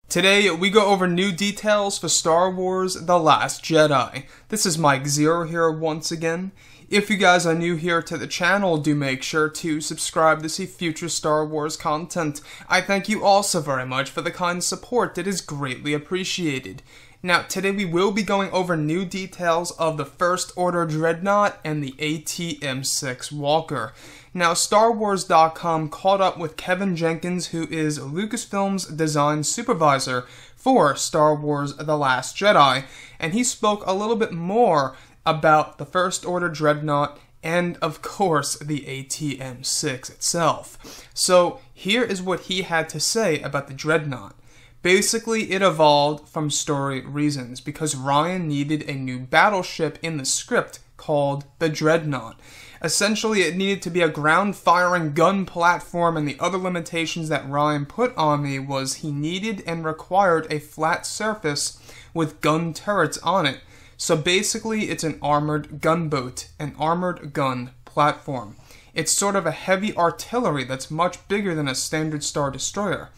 Today, we go over new details for Star Wars The Last Jedi. This is Mike Zero here once again. If you guys are new here to the channel, do make sure to subscribe to see future Star Wars content. I thank you all so very much for the kind support. It is greatly appreciated. Now, today we will be going over new details of the First Order Dreadnought and the AT-M6 Walker. Now, StarWars.com caught up with Kevin Jenkins, who is Lucasfilm's design supervisor for Star Wars The Last Jedi, and he spoke a little bit more about the First Order Dreadnought and, of course, the AT-M6 itself. So, here is what he had to say about the Dreadnought. Basically, it evolved from story reasons, because Ryan needed a new battleship in the script called the Dreadnought. Essentially, it needed to be a ground-firing gun platform, and the other limitations that Ryan put on me was he needed and required a flat surface with gun turrets on it. So basically, it's an armored gunboat, an armored gun platform. It's sort of a heavy artillery that's much bigger than a standard Star Destroyer.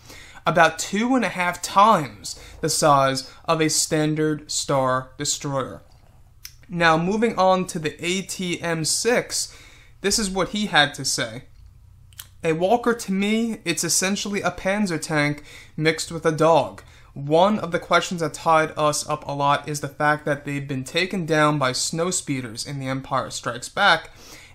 About 2.5 times the size of a standard Star Destroyer. Now, moving on to the AT-M6, this is what he had to say. A Walker, to me, it's essentially a panzer tank mixed with a dog. One of the questions that tied us up a lot is the fact that they've been taken down by snowspeeders in The Empire Strikes Back,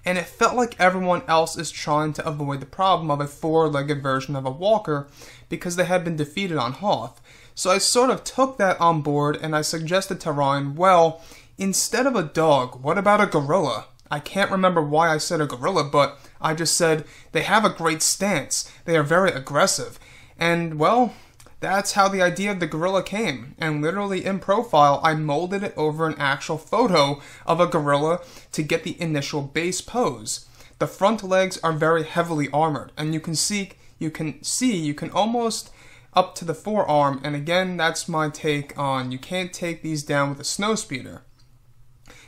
and it felt like everyone else is trying to avoid the problem of a four-legged version of a Walker because they had been defeated on Hoth. So I sort of took that on board, and I suggested to Ryan, well, instead of a dog, what about a gorilla? I can't remember why I said a gorilla, but I just said they have a great stance. They are very aggressive. And, well, that's how the idea of the gorilla came. And literally in profile, I molded it over an actual photo of a gorilla to get the initial base pose. The front legs are very heavily armored, and you can almost up to the forearm, and again, that's my take on you can't take these down with a snowspeeder.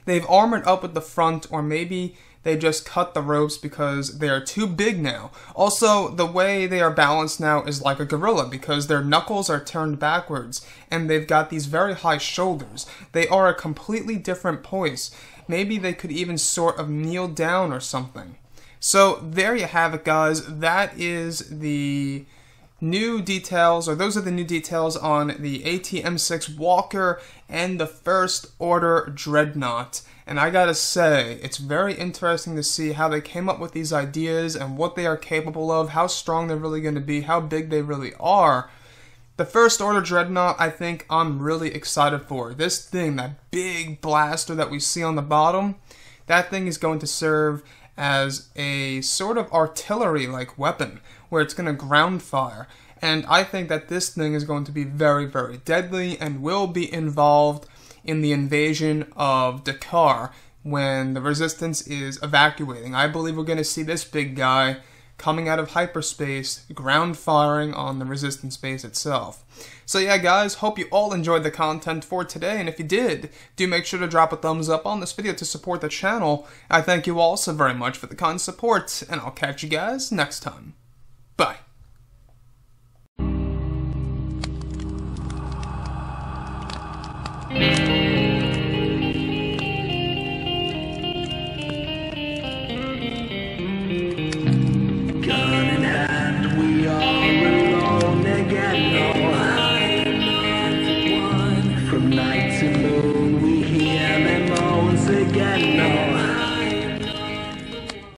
They've armored up with the front, or maybe they just cut the ropes because they are too big now. Also, the way they are balanced now is like a gorilla because their knuckles are turned backwards, and they've got these very high shoulders. They are a completely different poise. Maybe they could even sort of kneel down or something. So, there you have it, guys. That is the new details, or those are the new details on the AT-M6 Walker and the First Order Dreadnought. And I gotta say, it's very interesting to see how they came up with these ideas and what they are capable of, how strong they're really going to be, how big they really are. The First Order Dreadnought, I think I'm really excited for. This thing, that big blaster that we see on the bottom, that thing is going to serve as a sort of artillery-like weapon, where it's going to ground fire. And I think that this thing is going to be very, very deadly and will be involved in the invasion of Dakar when the Resistance is evacuating. I believe we're going to see this big guy coming out of hyperspace, ground firing on the Resistance base itself. So yeah, guys, hope you all enjoyed the content for today, and if you did, do make sure to drop a thumbs up on this video to support the channel. I thank you all so very much for the kind support, and I'll catch you guys next time. Bye.